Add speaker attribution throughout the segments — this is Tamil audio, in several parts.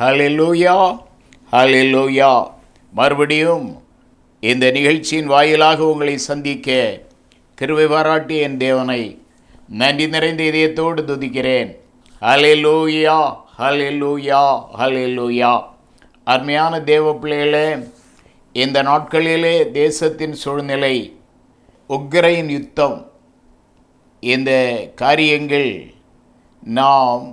Speaker 1: ஹல்லேலூயா, ஹல்லேலூயா. மறுபடியும் இந்த நிகழ்ச்சியின் வாயிலாக உங்களை சந்திக்க கிருபை பாராட்டிய என் தேவனை நன்றி நிறைந்த இதயத்தோடு துதிக்கிறேன். ஹல்லேலூயா, ஹல்லேலூயா, ஹல்லேலூயா. அருமையான தேவ பிள்ளைகளே, இந்த நாட்களிலே தேசத்தின் சூழ்நிலை, உக்ரைன் யுத்தம், இந்த காரியங்கள் நாம்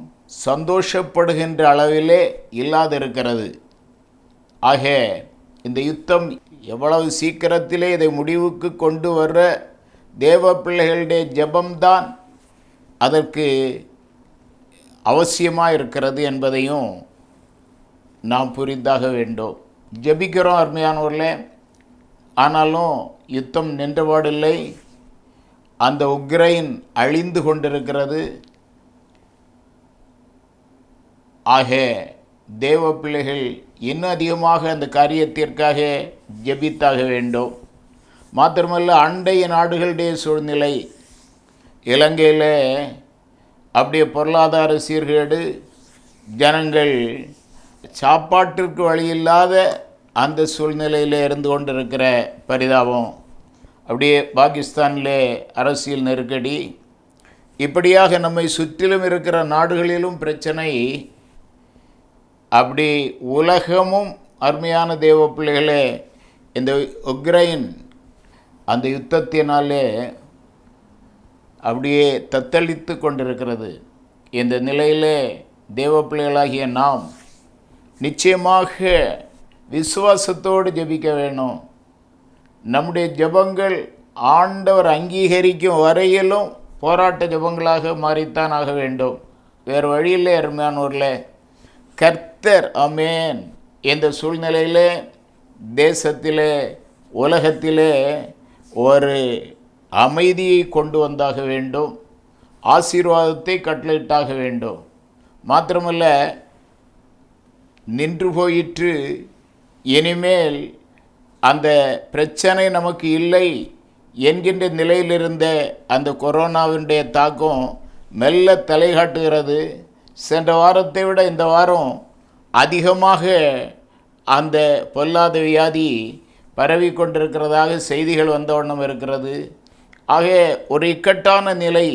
Speaker 1: சந்தோஷப்படுகின்ற அளவிலே இல்லாதிருக்கிறது. ஆக இந்த யுத்தம் எவ்வளவு சீக்கிரத்திலே இதை முடிவுக்கு கொண்டு வர தேவ பிள்ளைகளுடைய ஜெபம்தான் அதற்கு அவசியமாக இருக்கிறது என்பதையும் நாம் புரிந்தாக வேண்டும். ஜெபிக்கிறோம் அருமையானவர்களே, ஆனாலும் யுத்தம் நின்றபாடில்லை. அந்த உக்ரைன் அழிந்து கொண்டிருக்கிறது. ஆக தேவ பிள்ளைகள் இன்னும் அதிகமாக அந்த காரியத்திற்காக ஜெபித்தாக வேண்டும். மாத்திரமல்ல, அண்டைய நாடுகளுடைய சூழ்நிலை, இலங்கையில் அப்படியே பொருளாதார சீர்கேடு, ஜனங்கள் சாப்பாட்டிற்கு வழியில்லாத அந்த சூழ்நிலையில் இருந்து கொண்டிருக்கிற பரிதாபம், அப்படியே பாகிஸ்தானில் அரசியல் நெருக்கடி, இப்படியாக நம்மை சுற்றிலும் இருக்கிற நாடுகளிலும் பிரச்சனை. அப்படி உலகமும் அருமையான தேவ பிள்ளைகளே இந்த உக்ரைன் அந்த யுத்தத்தினாலே அப்படியே தத்தளித்து கொண்டிருக்கிறது. இந்த நிலையிலே தேவ பிள்ளைகளாகிய நாம் நிச்சயமாக விசுவாசத்தோடு ஜெபிக்க வேணும். நம்முடைய ஜெபங்கள் ஆண்டவர் அங்கீகரிக்கும் வரையிலும் போராட்ட ஜெபங்களாக மாறித்தான் ஆக வேண்டும். வேறு வழியில்லை அருமையானோர்களே. கர்த்தர் ஆமென் இந்த சூழ்நிலையிலே தேசத்திலே உலகத்திலே ஒரு அமைதியை கொண்டு வந்தாக வேண்டும், ஆசீர்வாதத்தை கட்டளையிட்டாக வேண்டும். மாத்திரமல்ல, நின்று போயிற்று, இனிமேல் அந்த பிரச்சனை நமக்கு இல்லை என்கின்ற நிலையிலிருந்த அந்த கொரோனாவினுடைய தாக்கம் மெல்ல தலை காட்டுகிறது. சென்ற வாரத்தை விட இந்த வாரம் அதிகமாக அந்த பொல்லாத வியாதி பரவி கொண்டிருக்கிறதாக செய்திகள் வந்த வண்ணம் இருக்கிறது. ஆக ஒரு இக்கட்டான நிலை.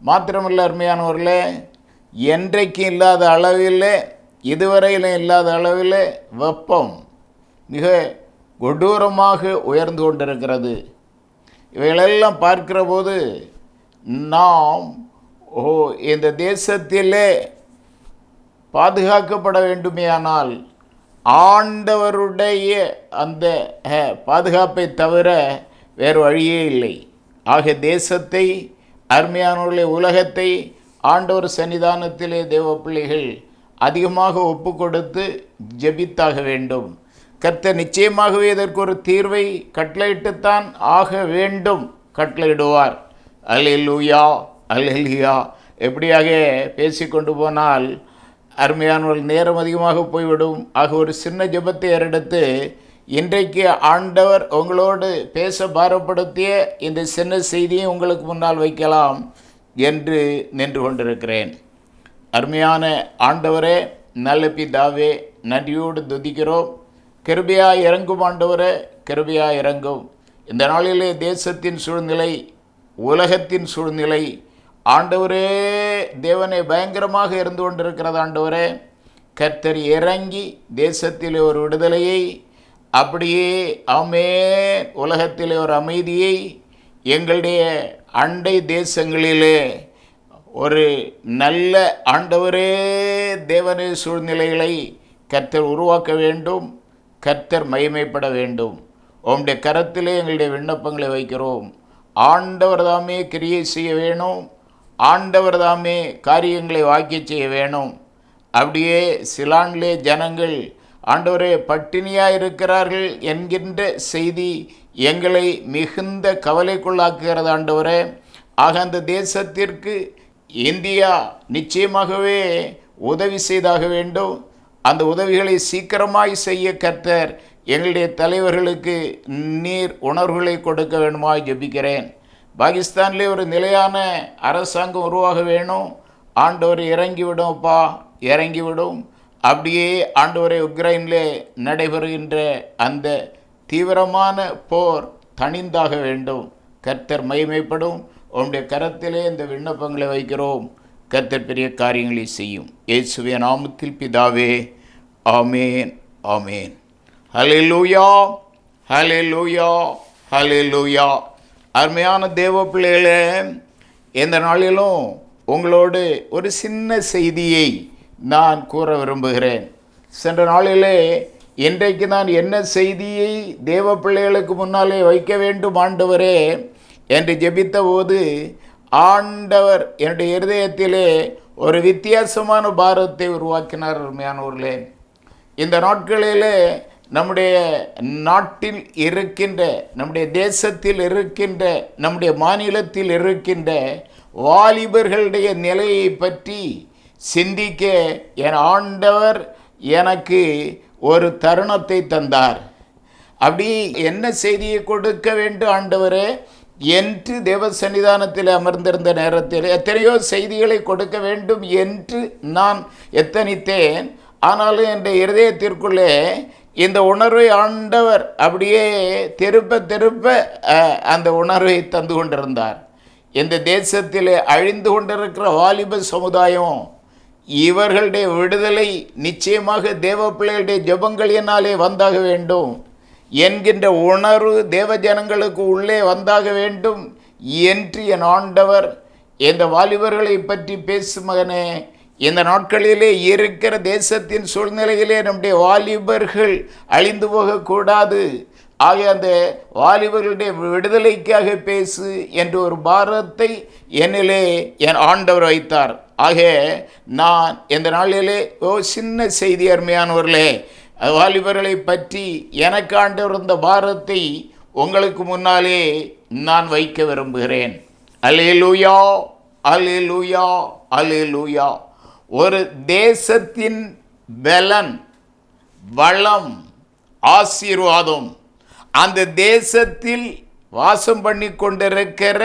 Speaker 1: மாத்திரமல்ல அருமையானவர்களே, என்றைக்கும் இல்லாத அளவில், இதுவரையிலும் இல்லாத அளவில் வெப்பம் மிக கொடூரமாக உயர்ந்து கொண்டிருக்கிறது. இவைகளெல்லாம் பார்க்கிற போது நாம் இந்த தேசத்திலே பாதுகாக்கப்பட வேண்டுமேயானால் ஆண்டவருடைய அந்த பாதுகாப்பை தவிர வேறு வழியே இல்லை. ஆக தேசத்தை, அருமையானவர்களே, உலகத்தை ஆண்டவர் சன்னிதானத்திலே தேவ பிள்ளைகள் அதிகமாக ஒப்பு கொடுத்து ஜெபித்தாக வேண்டும். கர்த்தர் நிச்சயமாகவே இதற்கு ஒரு தீர்வை கட்டளையிட்டுத்தான் ஆக வேண்டும், கட்டளையிடுவார். அல்லேலூயா, அல்லேலூயா. எப்படியாக பேசிக்கொண்டு போனால் அருமையானவர்கள் நேரம் அதிகமாக போய்விடும். ஆக ஒரு சின்ன ஜெபத்தை ஏறெடுத்து இன்றைக்கு ஆண்டவர் உங்களோடு பேச பாரப்படுத்திய இந்த சின்ன செய்தியை உங்களுக்கு முன்னால் வைக்கலாம் என்று நின்று கொண்டிருக்கிறேன். அருமையான ஆண்டவரே, நல்ல பிதாவே, நன்றியோடு துதிக்கிறோம். கிருபையாய் இறங்கும் ஆண்டவரே, கிருபையாய் இறங்கும். இந்த நாளிலே தேசத்தின் சூழ்நிலை, உலகத்தின் சூழ்நிலை ஆண்டவரே தேவனை பயங்கரமாக இருந்து கொண்டிருக்கிறது. ஆண்டவரே, கர்த்தர் இறங்கி தேசத்திலே ஒரு விடுதலையை, அப்படியே ஆமென் உலகத்திலே ஒரு அமைதியை, எங்களுடைய அண்டை தேசங்களிலே ஒரு நல்ல ஆண்டவரே தேவனே சூழ்நிலைகளை கர்த்தர் உருவாக்க வேண்டும். கர்த்தர் மகிமைப்பட வேண்டும். உம்முடைய கரத்திலே எங்களுடைய விண்ணப்பங்களை வைக்கிறோம். ஆண்டவர் தாமே கிரியை செய்ய வேணும். ஆண்டவர் தாமே காரியங்களை வாக்கி செய்ய வேணும். அப்படியே சிலான்லே ஜனங்கள் ஆண்டவரே பட்டினியாக இருக்கிறார்கள் என்கின்ற செய்தி எங்களை மிகுந்த கவலைக்குள்ளாக்குகிறது ஆண்டவரே. ஆக அந்த தேசத்திற்கு இந்தியா நிச்சயமாகவே உதவி செய்தாக வேண்டும். அந்த உதவிகளை சீக்கிரமாய் செய்ய கர்த்தர் எங்களுடைய தலைவர்களுக்கு நீர் உணர்வுகளை கொடுக்க வேண்டுமாய் ஜெபிக்கிறேன். பாகிஸ்தானிலே ஒரு நிலையான அரசாங்கம் உருவாக வேணும். ஆண்டவர் இறங்கிவிடும்ப்பா, இறங்கிவிடும். அப்படியே ஆண்டவரே உக்ரைனிலே நடைபெறுகின்ற அந்த தீவிரமான போர் தணிந்தாக வேண்டும். கர்த்தர் மகிமைப்படும். உங்களுடைய கரத்திலே இந்த விண்ணப்பங்களை வைக்கிறோம். கர்த்தர் பெரிய காரியங்களை செய்யும். இயேசுவின் நாமத்தில் பிதாவே, ஆமேன், ஆமேன். ஹல்லேலூயா, ஹல்லேலூயா, ஹல்லேலூயா. அருமையான தேவ பிள்ளைகளே, இந்த நாளிலும் உங்களோடு ஒரு சின்ன செய்தியை நான் கூற விரும்புகிறேன். சென்ற நாளிலே இன்றைக்கு நான் என்ன செய்தியை தேவ பிள்ளைகளுக்கு முன்னாலே வைக்க வேண்டும் ஆண்டவரே என்று ஜெபித்த போது ஆண்டவர் என்னுடைய இருதயத்திலே ஒரு வித்தியாசமான பாரத்தை உருவாக்கினார். அருமையானவர்களே, இந்த நாட்களிலே நம்முடைய நாட்டில் இருக்கின்ற, நம்முடைய தேசத்தில் இருக்கின்ற, நம்முடைய மாநிலத்தில் இருக்கின்ற வாலிபர்களுடைய நிலையை பற்றி சிந்திக்க என் ஆண்டவர் எனக்கு ஒரு தருணத்தை தந்தார். அப்படி என்ன செய்தியை கொடுக்க வேண்டும் ஆண்டவரே என்று தேவ சன்னிதானத்தில் அமர்ந்திருந்த நேரத்தில் எத்தனையோ செய்திகளை கொடுக்க வேண்டும் என்று நான் எத்தனித்தேன். ஆனாலும் என்ற இருதயத்திற்குள்ளே இந்த உணர்வை ஆண்டவர் அப்படியே திருப்ப அந்த உணர்வை தந்து கொண்டிருந்தார். இந்த தேசத்திலே அழிந்து கொண்டிருக்கிற வாலிப சமுதாயம், இவர்களுடைய விடுதலை நிச்சயமாக தேவ பிள்ளைகளுடைய ஜெபங்களினாலே வந்தாக வேண்டும் என்கின்ற உணர்வு தேவ ஜனங்களுக்கு உள்ளே வந்தாக வேண்டும் என்று என் ஆண்டவர் இந்த வாலிபர்களை பற்றி பேசும். மகனே, இந்த நாட்களிலே இருக்கிற தேசத்தின் சூழ்நிலையிலே நம்முடைய வாலிபர்கள் அழிந்து போகக்கூடாது. ஆக அந்த வாலிபர்களுடைய விடுதலைக்காக பேசு என்ற ஒரு பாரத்தை என்னிலே என் ஆண்டவர் வைத்தார். ஆக நான் இந்த நாளிலே சின்ன செய்தி, அருமையானவர்களே, வாலிபர்களை பற்றி எனக்கு ஆண்டவர் இந்த பாரத்தை உங்களுக்கு முன்னாலே நான் வைக்க விரும்புகிறேன். அல்லேலூயா, அல்லேலூயா, அல்லேலூயா. ஒரு தேசத்தின் பலன், வளம், ஆசீர்வாதம் அந்த தேசத்தில் வாசம் பண்ணி கொண்டிருக்கிற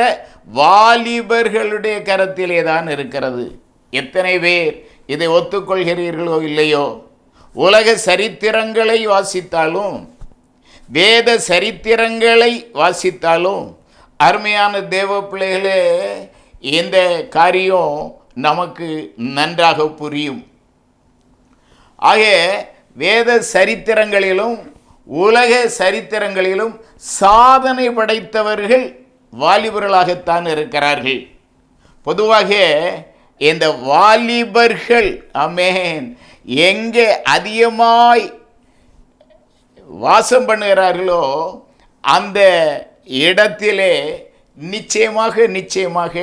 Speaker 1: வாலிபர்களுடைய கரத்திலே தான் இருக்கிறது. எத்தனை பேர் இதை ஒத்துக்கொள்கிறீர்களோ இல்லையோ, உலக சரித்திரங்களை வாசித்தாலும், வேத சரித்திரங்களை வாசித்தாலும், அருமையான தேவ பிள்ளைகளே, இந்த காரியம் நமக்கு நன்றாக புரியும். ஆக வேத சரித்திரங்களிலும் உலக சரித்திரங்களிலும் சாதனை படைத்தவர்கள் வாலிபர்களாகத்தான் இருக்கிறார்கள். பொதுவாக இந்த வாலிபர்கள் ஆமென் எங்கே அதிகமாய் வாசம் பண்ணுகிறார்களோ அந்த இடத்திலே நிச்சயமாக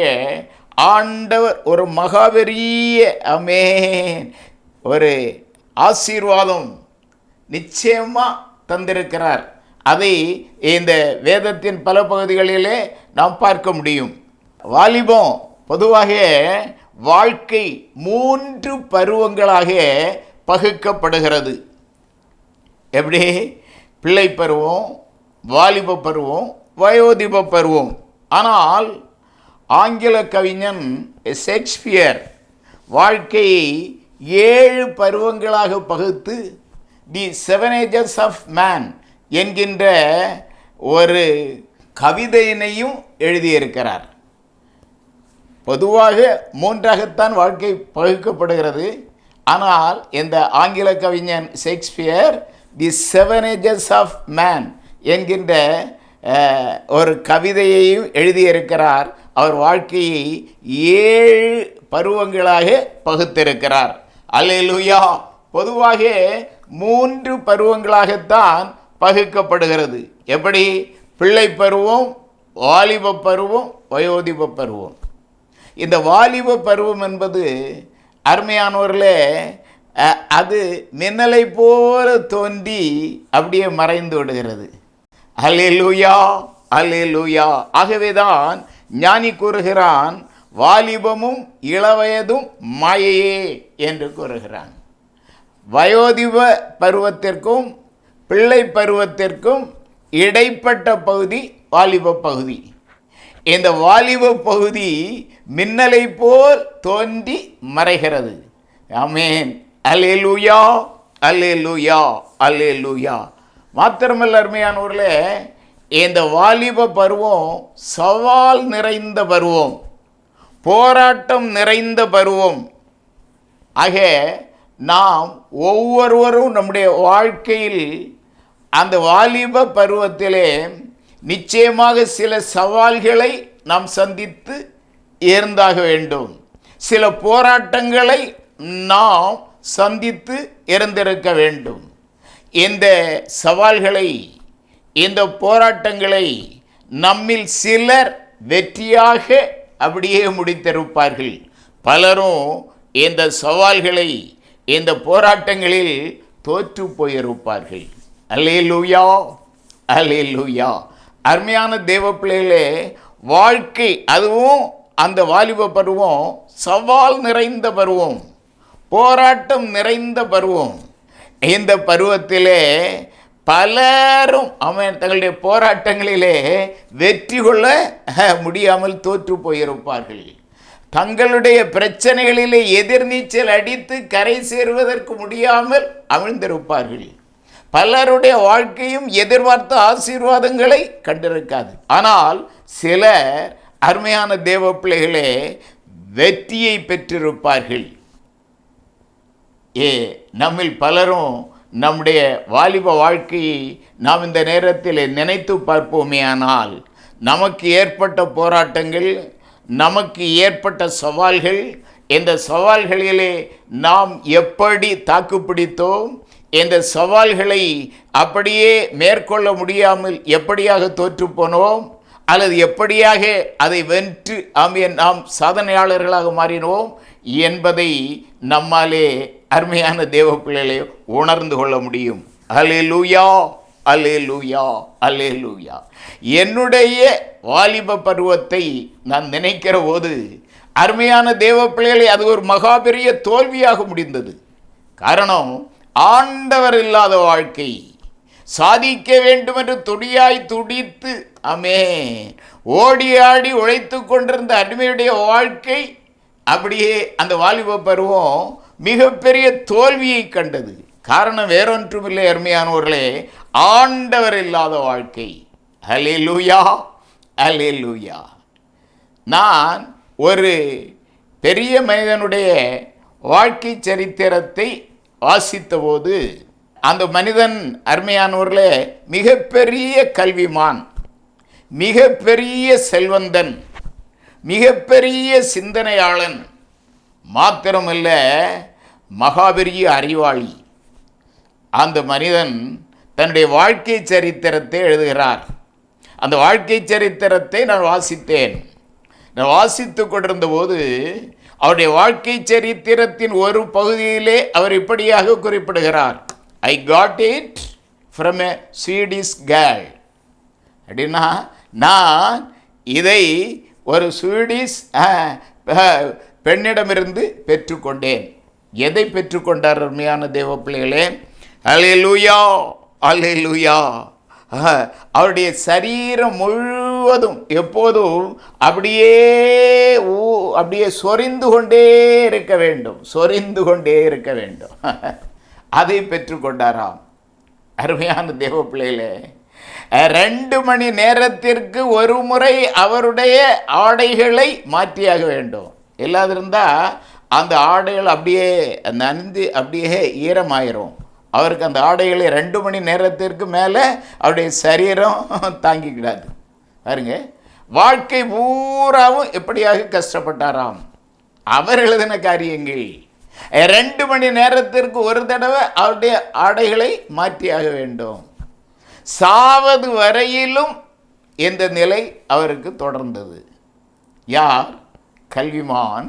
Speaker 1: ஆண்டவர் ஒரு மகாபெரிய ஆமென் ஒரு ஆசீர்வாதம் நிச்சயமாக தந்திருக்கிறார். அதை இந்த வேதத்தின் பல பகுதிகளிலே நாம் பார்க்க முடியும். வாலிபம் பொதுவாக வாழ்க்கை 3 பருவங்களாக பகுக்கப்படுகிறது. எப்படி? பிள்ளை பருவம், வாலிப பருவம், வயோதிப பருவம். ஆனால் ஆங்கில கவிஞன் ஷேக்ஸ்பியர் வாழ்க்கையை 7 பருவங்களாக பகுத்து தி 7 ஏஜஸ் ஆஃப் மேன் என்கின்ற ஒரு கவிதையினையும் எழுதியிருக்கிறார். பொதுவாக 3ஆகத்தான் வாழ்க்கை பகுக்கப்படுகிறது. ஆனால் இந்த ஆங்கில கவிஞன் Shakespeare the 7 ages of man என்கின்ற ஒரு கவிதையையும் எழுதியிருக்கிறார். அவர் வாழ்க்கையை 7 பருவங்களாக பகுத்திருக்கிறார். அல்லேலூயா. பொதுவாக 3 பருவங்களாகத்தான் பகுக்கப்படுகிறது. எப்படி? பிள்ளை பருவம், வாலிப பருவம், வயோதிப பருவம். இந்த வாலிப பருவம் என்பது அருமையானவர்களே, அது மின்னலை போல தோன்றி அப்படியே மறைந்து விடுகிறது. அல்லேலூயா, அல்லேலூயா. ஆகவேதான் ஞானி கூறுகிறான், வாலிபமும் இளவயதும் மாயையே என்று கூறுகிறான். வயோதிப பருவத்திற்கும் பிள்ளை பருவத்திற்கும் இடைப்பட்ட பகுதி வாலிப பகுதி. இந்த வாலிப பகுதி மின்னலை போல் தோன்றி மறைகிறது. ஆமென், அல்லேலூயா, அல்லேலூயா, அல்லேலூயா. மாத்திரமல்ல அருமையானவர்களே, இந்த வாலிப பருவம் சவால் நிறைந்த பருவம், போராட்டம் நிறைந்த பருவம். ஆக நாம் ஒவ்வொருவரும் நம்முடைய வாழ்க்கையில் அந்த வாலிப பருவத்திலே நிச்சயமாக சில சவால்களை நாம் சந்தித்து இருந்தாக வேண்டும். சில போராட்டங்களை நாம் சந்தித்து இருந்திருக்க வேண்டும். இந்த சவால்களை, இந்த போராட்டங்களை நம்மில் சிலர் வெற்றியாக அப்படியே முடித்திருப்பார்கள். பலரும் இந்த சவால்களை, இந்த போராட்டங்களில் தோற்று போயிருப்பார்கள். அல்லேலூயா, அல்லேலூயா. அருமையான தேவ பிள்ளைகளே, வாழ்க்கை அதுவும் அந்த வாலிப பருவம் சவால் நிறைந்த பருவம், போராட்டம் நிறைந்த பருவம். இந்த பருவத்திலே பலரும் தங்களுடைய போராட்டங்களிலே வெற்றி கொள்ள முடியாமல் தோற்று போயிருப்பார்கள். தங்களுடைய பிரச்சனைகளிலே எதிர்நீச்சல் அடித்து கரை சேருவதற்கு முடியாமல் அமிழ்ந்திருப்பார்கள். பலருடைய வாழ்க்கையும் எதிர்பார்த்த ஆசீர்வாதங்களை கண்டிருக்காது. ஆனால் சிலர் அருமையான தேவ பிள்ளைகளே வெற்றியை பெற்றிருப்பார்கள். நம்மில் பலரும் நம்முடைய வாலிப வாழ்க்கையை நாம் இந்த நேரத்தில் நினைத்து பார்ப்போமே. ஆனால் நமக்கு ஏற்பட்ட போராட்டங்கள், நமக்கு ஏற்பட்ட சவால்கள், இந்த சவால்களிலே நாம் எப்படி தாக்குப்பிடித்தோம், இந்த சவால்களை அப்படியே மேற்கொள்ள முடியாமல் எப்படியாக தோற்று போனோம், அல்லது எப்படியாக அதை வென்று நாம் சாதனையாளர்களாக மாறினோம் என்பதை நம்மாலே அருமையான தேவ பிள்ளைகளை உணர்ந்து கொள்ள முடியும். அல்லேலூயா, அல்லேலூயா, அல்லேலூயா. என்னுடைய வாலிப பருவத்தை நான் நினைக்கிற போது அருமையான தேவ பிள்ளைகளை அது ஒரு மகாபெரிய தோல்வியாக முடிந்தது. காரணம், ஆண்டவர் இல்லாத வாழ்க்கை, சாதிக்க வேண்டும் என்று துடியாய் துடித்து ஓடி ஆடி உழைத்து கொண்டிருந்த அடிமையுடைய வாழ்க்கை அப்படியே அந்த வாலிப பருவம் மிகப்பெரிய தோல்வியை கண்டது. காரணம் வேறொன்றுமில்லை அருமையானவர்களே, ஆண்டவர் இல்லாத வாழ்க்கை. அல்லேலூயா, அல்லேலூயா. நான் ஒரு பெரிய மனிதனுடைய வாழ்க்கை சரித்திரத்தை வாசித்த போது அந்த மனிதன் அருமையானவர்களே மிகப்பெரிய கல்விமான், மிகப்பெரிய செல்வந்தன், மிகப்பெரிய சிந்தனையாளன், மாத்திரமல்ல மகாபெரிய அறிவாளி. அந்த மனிதன் தன்னுடைய வாழ்க்கை சரித்திரத்தை எழுதுகிறார். அந்த வாழ்க்கை சரித்திரத்தை நான் வாசித்தேன். நான் வாசித்து கொண்டிருந்த போது அவருடைய வாழ்க்கை சரித்திரத்தின் ஒரு பகுதியிலே அவர் இப்படியாக குறிப்பிடுகிறார், I got it from a Swedish girl. அப்படின்னா நான் இதை ஒரு ஸ்வீடிஷ் பெண்ணிடமிருந்து பெற்றுக்கொண்டேன். எதை பெற்றுக்கொண்டார் அருமையான தேவ பிள்ளைகளே? அல்லேலூயா, அல்லேலூயா. அவருடைய சரீரம் முழுவதும் எப்போதும் அப்படியே சொரிந்து கொண்டே இருக்க வேண்டும், சொரிந்து கொண்டே இருக்க வேண்டும். அதை பெற்றுக்கொண்டாராம். அருமையான தேவ பிள்ளைகளே, 2 மணி நேரத்திற்கு ஒரு முறை அவருடைய ஆடைகளை மாற்றியாக வேண்டும். இல்லாதிருந்தால் அந்த ஆடைகள் அப்படியே நனைந்து அப்படியே ஈரமாயிரும். அவருக்கு அந்த ஆடைகளை 2 மணி நேரத்திற்கு மேலே அவருடைய சரீரம் தாங்கிக்கிடாது. பாருங்க, வாழ்க்கை பூராவும் எப்படியாக கஷ்டப்பட்டாராம். அவர் எழுதின காரியங்கள் 2 மணி நேரத்திற்கு ஒரு தடவை அவருடைய ஆடைகளை மாற்றியாக வேண்டும். சாவது வரையிலும் இந்த நிலை அவருக்கு தொடர்ந்தது. யார்? கல்விமான்,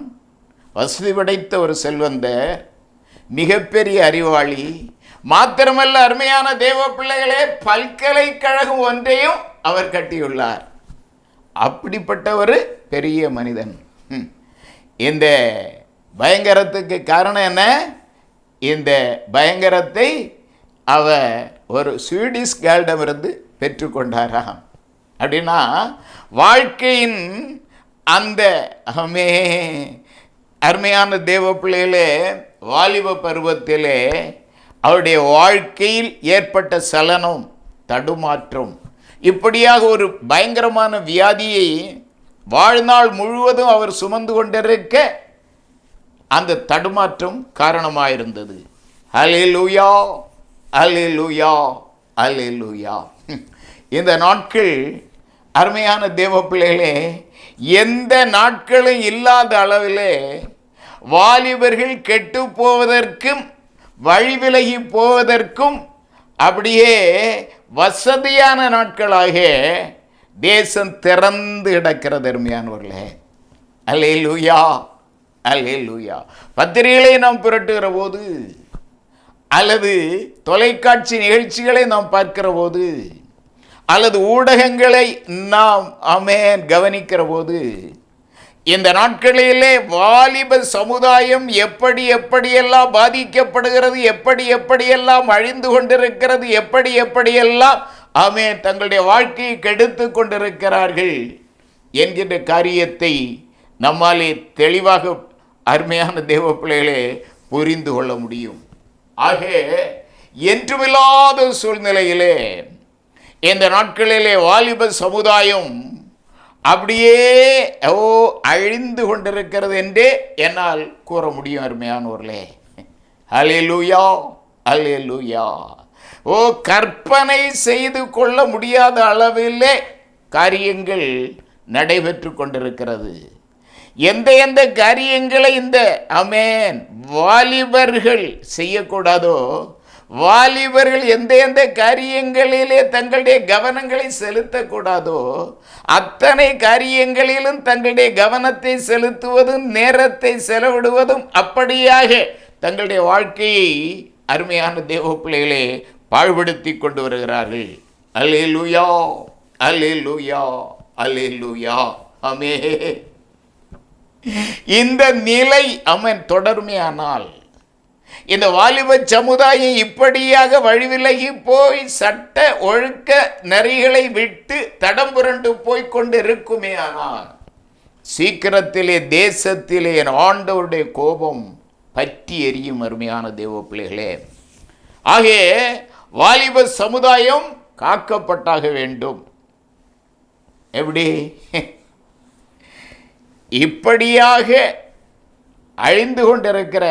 Speaker 1: வசதி படைத்த ஒரு செல்வந்தர், மிகப்பெரிய அறிவாளி. மாத்திரமல்ல அருமையான தேவ பிள்ளைகளே, பல்கலைக்கழகம் ஒன்றையும் அவர் கட்டியுள்ளார். அப்படிப்பட்ட ஒரு பெரிய மனிதன். இந்த பயங்கரத்துக்கு காரணம் என்ன? இந்த பயங்கரத்தை அவர் ஒரு ஸ்வீடிஷ் கேர்ளிடமிருந்து பெற்றுக்கொண்டாராம். அப்படின்னா வாழ்க்கையின் அந்த அருமையான தேவ பிள்ளைகளே, வாலிப பருவத்திலே அவருடைய வாழ்க்கையில் ஏற்பட்ட சலனம், தடுமாற்றம், இப்படியாக ஒரு பயங்கரமான வியாதியை வாழ்நாள் முழுவதும் அவர் சுமந்து கொண்டிருக்க அந்த தடுமாற்றம் காரணமாயிருந்தது. அல்லேலூயா, அல்லேலூயா, அல்லேலூயா. இந்த நாட்கள் அருமையான தேவ பிள்ளைகளே, எந்த நாட்களும் இல்லாத அளவிலே வாலிபர்கள் கெட்டு போவதற்கும் வழிவிலகி போவதற்கும் அப்படியே வசதியான நாட்களாக தேசம் திறந்து கிடக்கிறது அருமையானவர்களே. அல்லேலூயா, அல்லேலூயா. பத்திரிகைகளை நாம் புரட்டுகிற போது அல்லது தொலைக்காட்சி நிகழ்ச்சிகளை நாம் பார்க்கிற போது அல்லது ஊடகங்களை நாம் கவனிக்கிற போது இந்த நாட்களிலே வாலிப சமுதாயம் எப்படியெல்லாம் பாதிக்கப்படுகிறது, எப்படியெல்லாம் அழிந்து கொண்டிருக்கிறது, எப்படியெல்லாம் தங்களுடைய வாழ்க்கையை கெடுத்து கொண்டிருக்கிறார்கள் என்கின்ற காரியத்தை நம்மாலே தெளிவாக அருமையான தேவ பிள்ளைகளே புரிந்து கொள்ள முடியும். ஆக என்றுமில்லாத சூழ்நிலையிலே இந்த நாட்களிலே வாலிப சமுதாயம் அப்படியே அழிந்து கொண்டிருக்கிறது என்றே என்னால் கூற முடியும் அருமையானவர்களே. அல்லேலூயா, அல்லேலூயா. கற்பனை செய்து கொள்ள முடியாத அளவிலே காரியங்கள் நடைபெற்று கொண்டிருக்கிறது. எந்த காரியங்களை இந்த வாலிபர்கள் செய்யக்கூடாதோ, வாலிபர்கள் எந்த காரியங்களிலே தங்களுடைய கவனங்களை செலுத்தக்கூடாதோ அத்தனை காரியங்களிலும் தங்களுடைய கவனத்தை செலுத்துவதும் நேரத்தை செலவிடுவதும் அப்படியாக தங்களுடைய வாழ்க்கையை அருமையான தேவ பிள்ளைகளே பாழ்படுத்தி கொண்டு வருகிறார்கள். அல்லேலூயா, அல்லேலூயா, அல்லேலூயா. ஆமென். இந்த நிலை தொடருமையானால் இந்த வாலிப சமுதாயம் இப்படியாக வழிவிலகி போய் சட்ட ஒழுக்க நெறிகளை விட்டு தடம் புரண்டு போய்கொண்டு இருக்குமே ஆனால் சீக்கிரத்திலே தேசத்திலே ஆண்டவருடைய கோபம் பற்றி எரியும் அருமையான தேவ பிள்ளைகளே. ஆகவே வாலிப சமுதாயம் காக்கப்பட்டாக வேண்டும். எப்படி? இப்படியாக அழிந்து கொண்டிருக்கிற,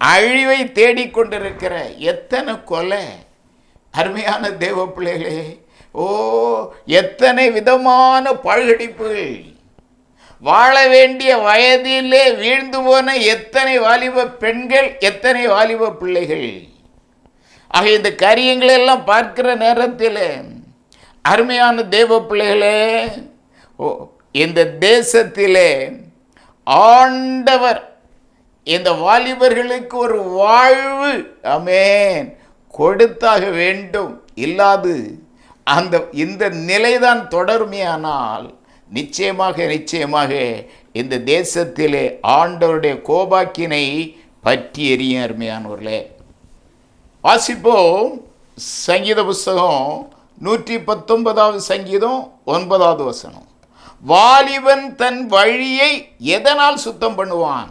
Speaker 1: அழிவை தேடிக்கொண்டிருக்கிற எத்தனை கொலை அருமையான தேவ பிள்ளைகளே, எத்தனை விதமான பழுகடிப்புகள், வாழ வேண்டிய வயதிலே வீழ்ந்து போன எத்தனை வாலிப பெண்கள், எத்தனை வாலிப பிள்ளைகள். ஆக இந்த காரியங்களெல்லாம் பார்க்கிற நேரத்தில் அருமையான தேவ பிள்ளைகளே, இந்த தேசத்திலே ஆண்டவர் இந்த வாலிபர்களுக்கு ஒரு வாழ்வு கொடுத்தாக வேண்டும். இல்லாது இந்த நிலைதான் தொடருமையானால் நிச்சயமாக இந்த தேசத்திலே ஆண்டவருடைய கோபாக்கினை பற்றி எரியும் அருமையானவர்களே. வாசிப்போம் சங்கீத புஸ்தகம் 119 சங்கீதம் 9 வசனம். வாலிபன் தன் வழியை எதனால் சுத்தம் பண்ணுவான்?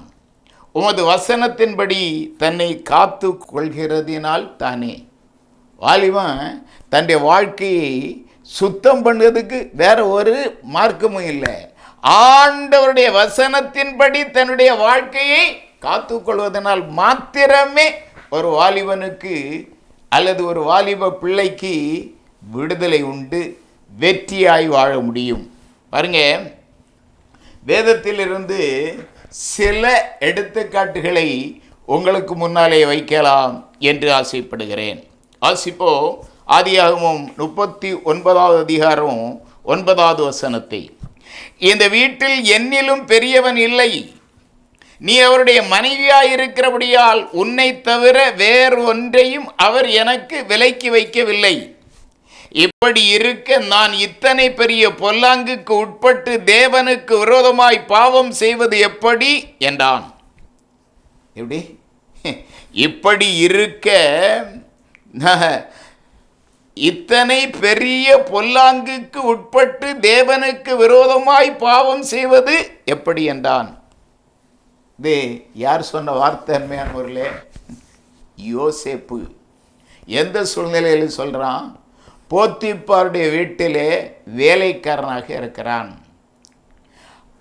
Speaker 1: உமது வசனத்தின்படி தன்னை காத்து கொள்கிறதினால் தானே. வாலிபன் தன்னுடைய வாழ்க்கையை சுத்தம் பண்ணுறதுக்கு வேற ஒரு மார்க்கமும் இல்லை. ஆண்டவருடைய வசனத்தின்படி தன்னுடைய வாழ்க்கையை காத்து கொள்வதனால் மாத்திரமே ஒரு வாலிபனுக்கு அல்லது ஒரு வாலிப பிள்ளைக்கு விடுதலை உண்டு, வெற்றியாய் வாழ முடியும். பாருங்க, வேதத்திலிருந்து சில எடுத்துக்காட்டுகளை உங்களுக்கு முன்னாலே வைக்கலாம் என்று ஆசைப்படுகிறேன். ஆசிப்போ ஆதியாகமம் 39 அதிகாரம் 9 வசனத்தை. இந்த வீட்டில் என்னிலும் பெரியவன் இல்லை, நீ அவருடைய மனைவியாயிருக்கிறபடியால் உன்னை தவிர வேறு ஒன்றையும் அவர் எனக்கு விலக்கி வைக்கவில்லை. இப்படி இருக்க நான் இத்தனை பெரிய பொல்லாங்குக்கு உட்பட்டு தேவனுக்கு விரோதமாய் பாவம் செய்வது எப்படி என்றான். எப்படி? இப்படி இருக்க இத்தனை பெரிய பொல்லாங்குக்கு உட்பட்டு தேவனுக்கு விரோதமாய் பாவம் செய்வது எப்படி என்றான். இது யார் சொன்ன வார்த்தை அருமையானவர்களே? யோசேப்பு. எந்த சூழ்நிலையில் சொல்கிறான்? போத்திப்பாருடைய வீட்டிலே வேலைக்காரனாக இருக்கிறான்.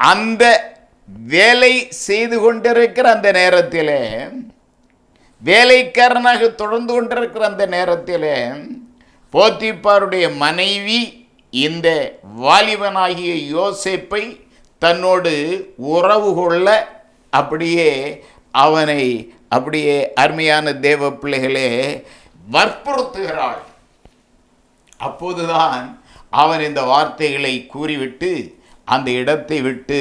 Speaker 1: அந்த வேலை செய்து கொண்டிருக்கிற அந்த நேரத்தில், வேலைக்காரனாக தொடர்ந்து கொண்டிருக்கிற அந்த நேரத்தில், போத்திப்பாருடைய மனைவி இந்த வாலிபனாகிய யோசேப்பை தன்னோடு உறவு கொள்ள அவனை அருமையான தேவ பிள்ளைகளே வற்புறுத்துகிறாள். அப்போதுதான் அவன் இந்த வார்த்தைகளை கூறிவிட்டு அந்த இடத்தை விட்டு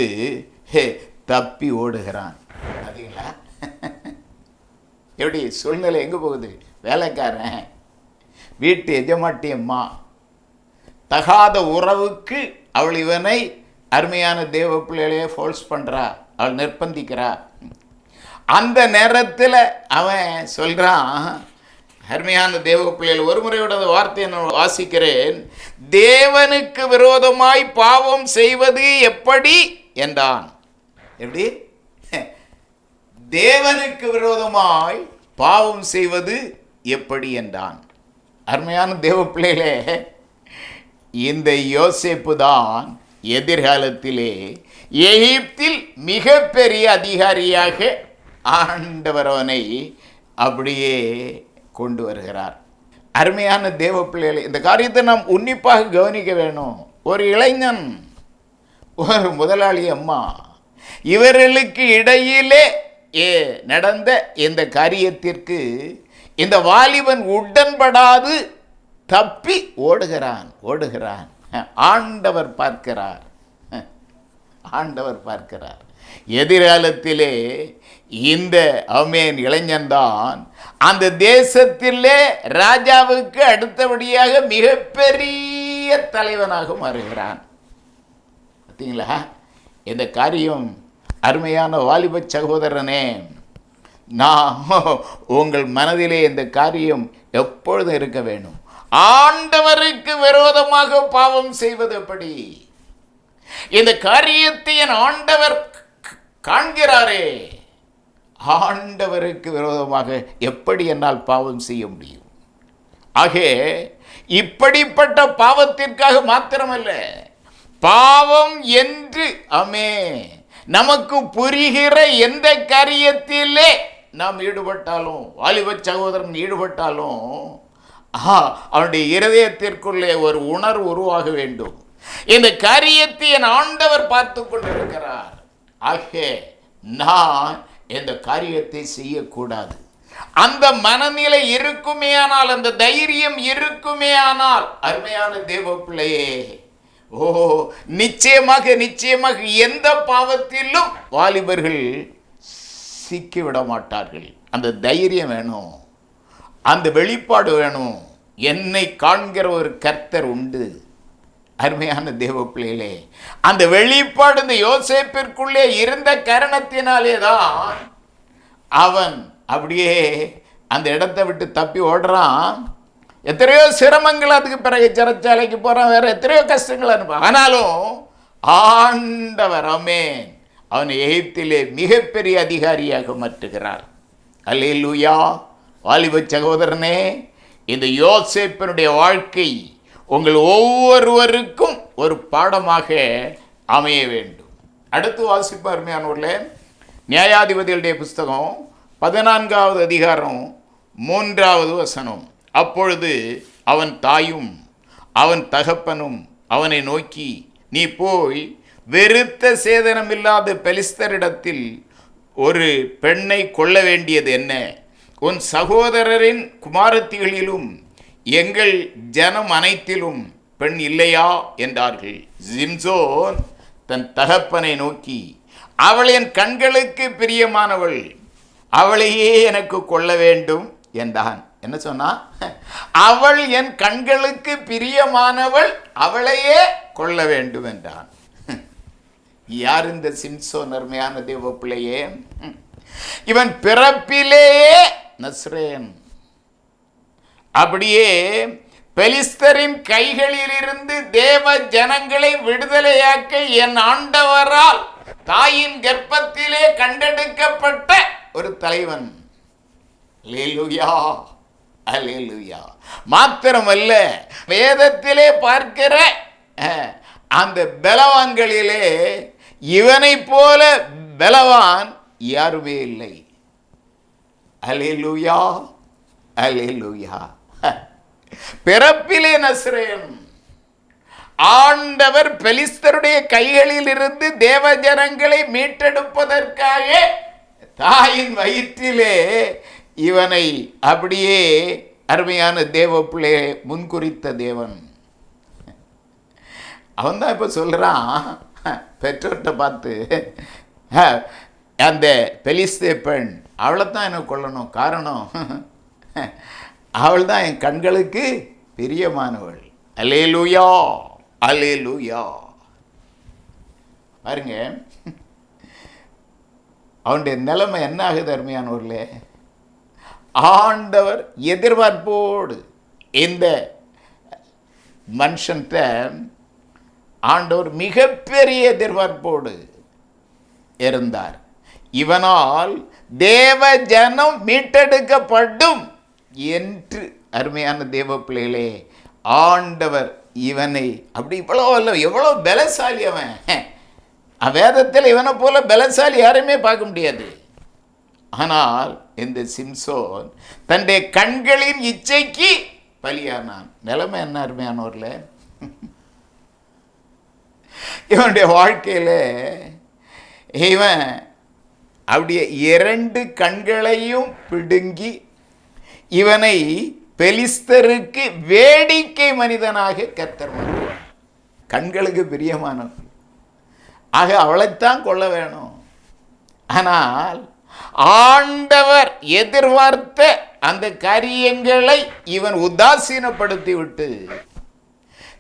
Speaker 1: தப்பி ஓடுகிறான். பார்த்தீங்களா எப்படி சூழ்நிலை எங்கே போகுது? வேலைக்காரன், வீட்டு எஜமாட்டி அம்மா, தகாத உறவுக்கு அவள் இவனை அருமையான தேவ பிள்ளைகளையே ஃபோர்ஸ் பண்ணுறா, அவள் நிர்பந்திக்கிறா. அந்த நேரத்தில் அவன் சொல்கிறான், அருமையான தேவ பிள்ளைகள், ஒரு முறையோட வார்த்தையை நான் வாசிக்கிறேன். தேவனுக்கு விரோதமாய் பாவம் செய்வது எப்படி என்றான். எப்படி? தேவனுக்கு விரோதமாய் பாவம் செய்வது எப்படி என்றான். அருமையான தேவ பிள்ளைகளே, இந்த யோசேப்பு தான் எதிர்காலத்திலே எகிப்தில் மிகப்பெரிய அதிகாரியாக ஆண்டவர் அவனை கொண்டு வருகிறார். அருமையான தேவ பிள்ளைகளை, இந்த காரியத்தை நாம் உன்னிப்பாக கவனிக்க வேணும். ஒரு இளைஞன், ஒரு முதலாளி அம்மா, இவர்களுக்கு இடையிலே நடந்த இந்த காரியத்திற்கு இந்த வாலிபன் உடன்படாது தப்பி ஓடுகிறான். ஆண்டவர் பார்க்கிறார். எதிர்காலத்திலே இந்த இளைஞன்தான் அந்த தேசத்திலே ராஜாவுக்கு அடுத்தபடியாக மிகப்பெரிய தலைவனாக மாறுகிறான். பார்த்தீங்களா? இந்த காரியம் அருமையான வாலிப சகோதரனே, நான் உங்கள் மனதிலே இந்த காரியம் எப்பொழுதும் இருக்க வேணும். ஆண்டவருக்கு விரோதமாக பாவம் செய்வது எப்படி? இந்த காரியத்தை என் ஆண்டவர் காண்கிறாரே, ஆண்டவருக்கு விரோதமாக எப்படி என்னால் பாவம் செய்ய முடியும்? ஆக இப்படிப்பட்ட பாவத்திற்காக மாத்திரமல்ல, பாவம் என்று நமக்கு புரிகிற எந்த காரியத்திலே நாம் ஈடுபட்டாலும், வாலிப சகோதரன் ஈடுபட்டாலும், அவனுடைய இருதயத்திற்குள்ளே ஒரு உணர்வு உருவாக வேண்டும். இந்த காரியத்தை என் ஆண்டவர் பார்த்து கொண்டிருக்கிறார். ஆக நான் இந்த காரியத்தை செய்யக்கூடாது. அந்த மனநிலை இருக்குமே ஆனால், அந்த தைரியம் இருக்குமே ஆனால், அருமையான தேவ பிள்ளையே, நிச்சயமாக எந்த பாவத்திலும் வாலிபர்கள் சிக்கிவிட மாட்டார்கள். அந்த தைரியம் வேணும், அந்த வெளிப்பாடு வேணும். என்னை காண்கிற ஒரு கர்த்தர் உண்டு. அருமையான தேவ பிள்ளைகளே, அந்த வெளிப்பாடு இந்த யோசேப்பிற்குள்ளே இருந்த காரணத்தினாலே தான் அவன் அந்த இடத்தை விட்டு தப்பி ஓடுறான். எத்தனையோ சிரமங்கள், அதுக்கு பிறகு சிறைச்சாலைக்கு போகிறான், வேற எத்தனையோ கஷ்டங்கள் அனுப்ப. ஆனாலும் ஆண்டவர் அவன் எகிப்திலே மிகப்பெரிய அதிகாரியாக மாற்றுகிறார். அல்லேலூயா. வாலிப சகோதரனே, இந்த யோசேப்பினுடைய வாழ்க்கை உங்கள் ஒவ்வொருவருக்கும் ஒரு பாடமாக அமைய வேண்டும். அடுத்து வாசிப்பு அருமையானவர்களே, நியாயாதிபதிகளுடைய புஸ்தகம் 14வது அதிகாரம் 3வது வசனம். அப்பொழுது அவன் தாயும் அவன் தகப்பனும் அவனை நோக்கி, நீ போய் வெறுத்த சேதனமில்லாத பெலிஸ்தரிடத்தில் ஒரு பெண்ணை கொள்ள வேண்டியது என்ன? உன் சகோதரரின் குமாரத்திகளிலும் எங்கள் ஜனம் அனைத்திலும் பெண் இல்லையா என்றார்கள். சிம்சோன் தன் தகப்பனை நோக்கி, அவள் என் கண்களுக்கு பிரியமானவள், அவளையே எனக்கு கொள்ள வேண்டும் என்றான். என்ன சொன்னா? அவள் என் கண்களுக்கு பிரியமானவள், அவளையே கொள்ள வேண்டும் என்றான். யார் இந்த சிம்சோன்? அருமையான தேவ பிள்ளையே, இவன் பிறப்பிலேயே நஸ்ரேன். பெலிஸ்தரின் கைகளிலிருந்து தேவ ஜனங்களை விடுதலையாக்க என் ஆண்டவரால் தாயின் கர்ப்பத்திலே கண்டெடுக்கப்பட்ட ஒரு தலைவன். அல்லேலூயா, அல்லேலூயா. மாத்திரமல்ல, வேதத்திலே பார்க்கிற அந்த பலவான்களிலே இவனை போல பலவான் யாருமே இல்லை. அல்லேலூயா, அல்லேலூயா. பிறப்பிலே நசரேயன். ஆண்டவர் பெலிஸ்தருடைய கைகளில் இருந்து தேவ ஜனங்களை மீட்டெடுப்பதற்காக தாயின் வயிற்றிலே இவனை அப்படியே அருமையான தேவ பிள்ளை முன்குறித்த தேவன். அவன் தான் இப்போ சொல்கிறான் பெற்றோர்கிட்ட பார்த்து, அந்த பெலிஸ்தே பெண் அவளை தான் எனக்கு கொள்ளணும். காரணம், அவள் தான் என் கண்களுக்கு பிரியமானவள். அல்லேலூயா, அல்லேலூயா. பாருங்க, அவனுடைய நிலைமை என்ன ஆகுது அருமையானவர்களே. ஆண்டவர் எதிர்பார்ப்போடு இந்த மனுஷன்கிட்ட ஆண்டவர் மிகப்பெரிய எதிர்பார்ப்போடு இருந்தார். இவனால் தேவ ஜனம் மீட்டெடுக்கப்படும் என்று அருமையான தேவ பிள்ளைகளே ஆண்டவர் இவனை அப்படி எவ்வளோ பலசாலி அவன். வேதத்தில் இவனை போல பலசாலி யாரையுமே பார்க்க முடியாது. ஆனால் இந்த சிம்சோன் தன்னுடைய கண்களின் இச்சைக்கு பலியானான். நிலைமை என்ன அருமையானவர்ல, இவனுடைய வாழ்க்கையில் இவன் அப்படியே 2 கண்களையும் பிடுங்கி இவனை பெலிஸ்தருக்கு வேடிக்கை மனிதனாக கர்த்தர் மாற்றினார். கண்களுக்கு பிரியமானவன். ஆக அவளைத்தான் கொள்ள வேணும். ஆனால் ஆண்டவர் எதிர்பார்த்த அந்த காரியங்களை இவன் உதாசீனப்படுத்தி விட்டு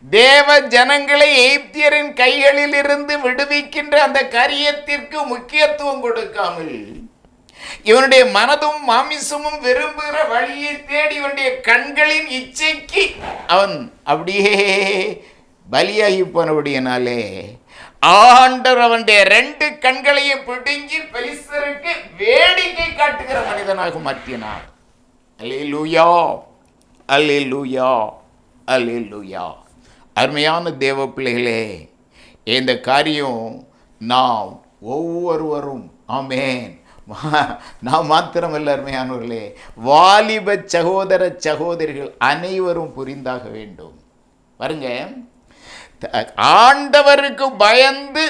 Speaker 1: தேவ ஜனங்களை எகிப்தியரின் கைகளில் இருந்து விடுவிக்கின்ற அந்த காரியத்திற்கு முக்கியத்துவம் கொடுக்காமல் இவனுடைய மனதும் மாமிசமும் விரும்புகிற வழியை தேடி இவனுடைய கண்களின் இச்சைக்கு அவன் அப்படியே பலியாகி போனபடியினாலே ஆண்டவர் அவனுடைய 2 கண்களையும் பிடுங்கி பெலிஸ்தருக்கு வேடிக்கை காட்டுகிற மனிதனாக மாற்றினார். அல்லேலூயா, அல்லேலூயா, அல்லேலூயா. அருமையான தேவ பிள்ளைகளே, இந்த காரியம் நாம் ஒவ்வொருவரும், ஆமென், நாம் மாத்திரமல்ல அருமையானவர்களே, வாலிப சகோதர சகோதரிகள் அனைவரும் புரிந்தாக வேண்டும். பாருங்க, ஆண்டவருக்கு பயந்து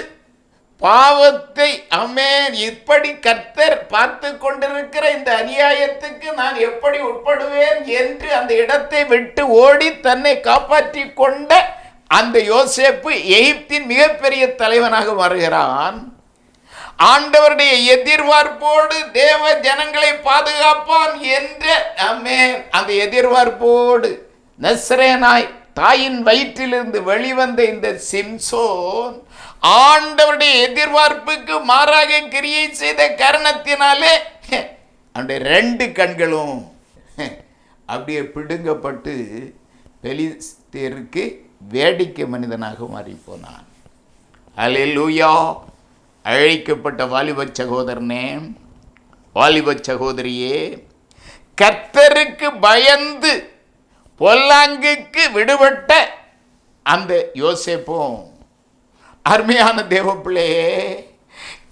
Speaker 1: பாவத்தை, ஆமென், இப்படி கர்த்தர் பார்த்து கொண்டிருக்கிற இந்த அநியாயத்துக்கு நான் எப்படி உட்படுவேன் என்று அந்த இடத்தை விட்டு ஓடி தன்னை காப்பாற்றி கொண்ட அந்த யோசேப்பு எகிப்தின் மிகப்பெரிய தலைவனாக வருகிறான். ஆண்டவருடைய எதிர்பார்ப்போடு தேவ ஜனங்களை பாதுகாப்பான் என்ற, ஆமென், அந்த எதிர்பார்ப்போடு நசரேனாய் தாயின் வயிற்றிலிருந்து வெளிவந்த இந்த சிம்சோன் ஆண்டவருடைய எதிர்பார்ப்புக்கு மாறாக கிரியை செய்த காரணத்தினாலே அவனுடைய 2 கண்களும் அப்படியே பிடுங்கப்பட்டு பெலிஸ்தருக்கு வேடிக்கை மனிதனாக மாறி போனான். அல்லேலூயா. அழைக்கப்பட்ட வாலிப சகோதரனே, வாலிப சகோதரியே, கர்த்தருக்கு பயந்து பொல்லாங்குக்கு விடுபட்ட அந்த யோசேப்பும் அருமையான தேவப்பிள்ளையே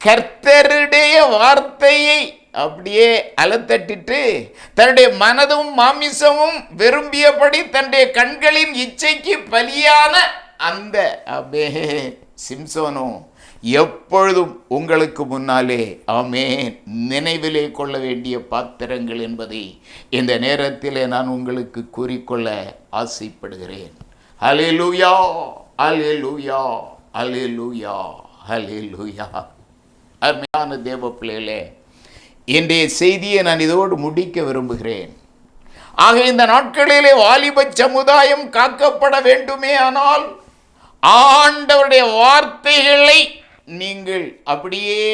Speaker 1: கர்த்தருடைய வார்த்தையை அப்படியே அலத்தட்டிட்டு தன்னுடைய மனதும் மாமிசமும் விரும்பியபடி தன்னுடைய கண்களின் இச்சைக்கு பலியான அந்த சிம்சோனும் எப்பொழுதும் உங்களுக்கு முன்னாலே, ஆமென், நினைவிலே கொள்ள வேண்டிய பாத்திரங்கள் என்பதை இந்த நேரத்திலே நான் உங்களுக்கு கூறிக்கொள்ள ஆசைப்படுகிறேன். அல்லேலூயா, அல்லேலூயா, அல்லேலூயா, அல்லேலூயா. அருமையான தேவ பிள்ளைகளே, இன்றைய செய்தியை நான் இதோடு முடிக்க விரும்புகிறேன். ஆக இந்த நாட்களிலே வாலிப சமுதாயம் காக்கப்பட வேண்டுமே ஆனால் ஆண்டவருடைய வார்த்தைகளை நீங்கள் அப்படியே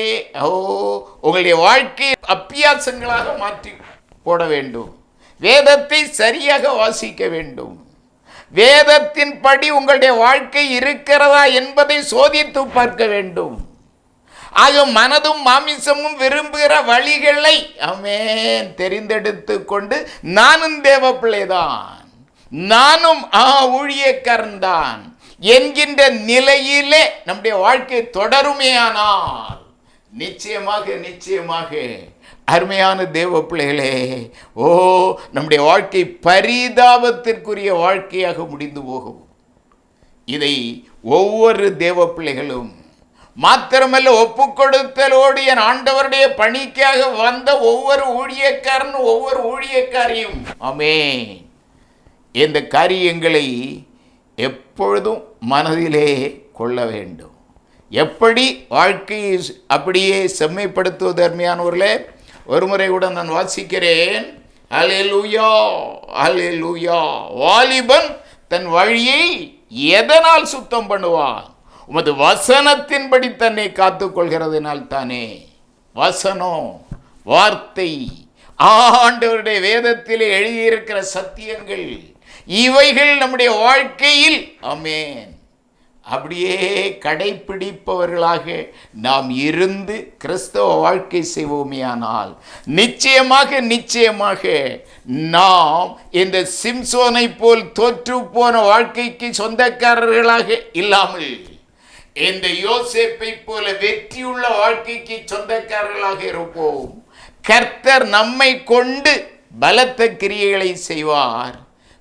Speaker 1: உங்களுடைய வாழ்க்கை அபியாசங்களாக மாற்றி போட வேண்டும். வேதத்தை சரியாக வாசிக்க வேண்டும். வேதத்தின் படி உங்களுடைய வாழ்க்கை இருக்கிறதா என்பதை சோதித்து பார்க்க வேண்டும். ஆக மனதும் மாமிசமும் விரும்புகிற வழிகளை ஆமென் தெரிந்தெடுத்து கொண்டு நானும் தேவ பிள்ளைதான், நானும் ஊழியக்காரன் தான் என்கின்ற நிலையிலே நம்முடைய வாழ்க்கை தொடருமேயானால் நிச்சயமாக அருமையான தேவ பிள்ளைகளே, நம்முடைய வாழ்க்கை பரிதாபத்திற்குரிய வாழ்க்கையாக முடிந்து போகும். இதை ஒவ்வொரு தேவ பிள்ளைகளும் மாத்திரமல்ல, ஒப்பு கொடுத்தலோடு என் ஆண்டவருடைய பணிக்காக வந்த ஒவ்வொரு ஊழியக்காரனும் ஒவ்வொரு ஊழியக்காரியும் ஆமென் இந்த காரியங்களை எப்பொழுதும் மனதிலே கொள்ள வேண்டும். எப்படி வாழ்க்கையை அப்படியே செம்மைப்படுத்துவது அருமையானவர்களே, ஒரு முறை கூட நான் வாசிக்கிறேன். அல்லேலூயா அல்லேலூயா. வாலிபன் தன் வழியை எதனால் சுத்தம் பண்ணுவான்? உமது வசனத்தின்படி தன்னை காத்துக்கொள்கிறதுனால் தானே. வசனம், வார்த்தை, ஆண்டவருடைய வேதத்திலே எழுதியிருக்கிற சத்தியங்கள், இவைகள் நம்முடைய வாழ்க்கையில் ஆமென் அப்படியே கடைப்பிடிப்பவர்களாக நாம் இருந்து கிறிஸ்தவ வாழ்க்கை செய்வோமேயானால் நிச்சயமாக நாம் இந்த சிம்சோனை போல் தோற்று போன வாழ்க்கைக்கு சொந்தக்காரர்களாக இல்லாமல் இந்த யோசேப்பை போல வெற்றியுள்ள வாழ்க்கைக்கு சொந்தக்காரர்களாக இருப்போம். கர்த்தர் நம்மை கொண்டு பலத்த கிரியைகளை செய்வார்,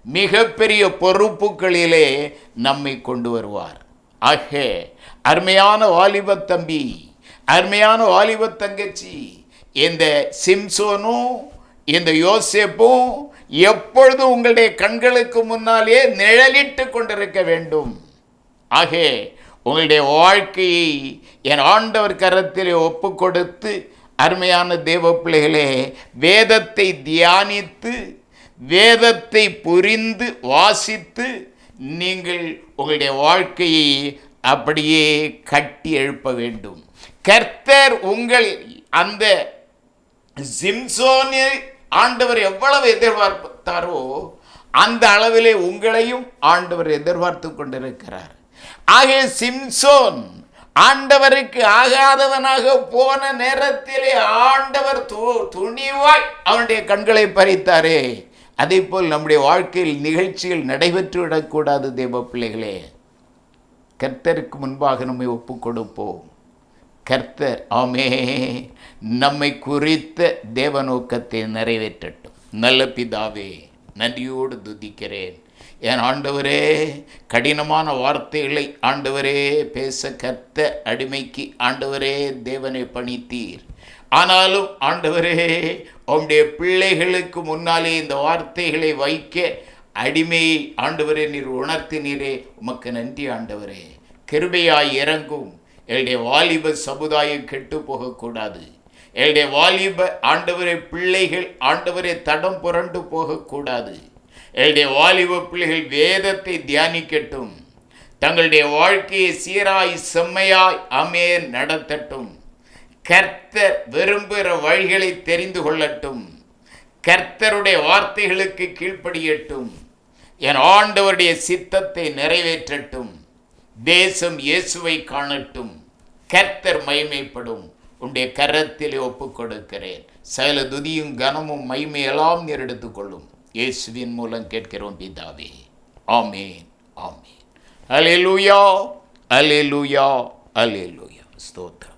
Speaker 1: மிகப்பெரிய பொறுப்புகளிலே நம்மை கொண்டு வருவார். ஆக அருமையான வாலிப தம்பி, அருமையான வாலிப தங்கச்சி, இந்த சிம்சோனும் இந்த யோசேப்பும் எப்பொழுதும் உங்களுடைய கண்களுக்கு முன்னாலே நிழலிட்டு கொண்டிருக்க வேண்டும். ஆக உங்களுடைய வாழ்க்கையை என் ஆண்டவர் கரத்திலே ஒப்பு கொடுத்து அருமையான தேவ பிள்ளைகளே, வேதத்தை தியானித்து வேதத்தை புரிந்து வாசித்து நீங்கள் உங்களுடைய வாழ்க்கையை அப்படியே கட்டி எழுப்ப வேண்டும். கர்த்தர் உங்கள் அந்த சிம்சோனை ஆண்டவர் எவ்வளவு எதிர்பார்த்தாரோ அந்த அளவிலே உங்களையும் ஆண்டவர் எதிர்பார்த்து கொண்டிருக்கிறார். ஆக சிம்சோன் ஆண்டவருக்கு ஆகாதவனாக போன நேரத்திலே ஆண்டவர் துணிவாய் அவனுடைய கண்களை பறித்தாரே, அதே போல் நம்முடைய வாழ்க்கையில் நிகழ்ச்சிகள் நடைபெற்று விடக்கூடாது. தேவ பிள்ளைகளே, கர்த்தருக்கு முன்பாக நம்மை ஒப்பு கொடுப்போம். கர்த்தர் நம்மை குறித்த தேவ நோக்கத்தை நிறைவேற்றட்டும். நல்ல பிதாவே, நன்றியோடு துதிக்கிறேன். என் ஆண்டவரே, கடினமான வார்த்தைகளை ஆண்டவரே பேச கர்த்த அடிமைக்கு ஆண்டவரே தேவனை பணித்தீர். ஆனாலும் ஆண்டவரே, உம்முடைய பிள்ளைகளுக்கு முன்னாலே இந்த வார்த்தைகளை வைக்க அடிமையை ஆண்டவரே நீர் உணர்த்தினீரே, உமக்கு நன்றி ஆண்டவரே. கிருபையாய் இறங்கும். என்னுடைய வாலிப சமுதாயம் கெட்டு போகக்கூடாது. என்னுடைய வாலிப ஆண்டவரே பிள்ளைகள் ஆண்டவரே தடம் புரண்டு போகக்கூடாது. என்னுடைய வாலிப பிள்ளைகள் வேதத்தை தியானிக்கட்டும். தங்களுடைய வாழ்க்கையை சீராய் செம்மையாய் ஆமென் நடத்தட்டும். கர்த்தர் விரும்புகிற வழிகளை தெரிந்து கொள்ளட்டும். கர்த்தருடைய வார்த்தைகளுக்கு கீழ்ப்படியட்டும். என் ஆண்டவருடைய சித்தத்தை நிறைவேற்றட்டும். தேசம் இயேசுவை காணட்டும். கர்த்தர் மகிமைப்படும். உன்னுடைய கரத்திலே ஒப்புக் கொடுக்கிறேன். சகல துதியும் கனமும் மகிமையெல்லாம் நீர் எடுத்துக்கொள்ளும். இயேசுவின் மூலம் கேட்கிறோம் பிதாவே, ஆமென் ஆமென். அல்லேலூயா அல்லேலூயா அல்லேலூயா. ஸ்தோத்திரம்.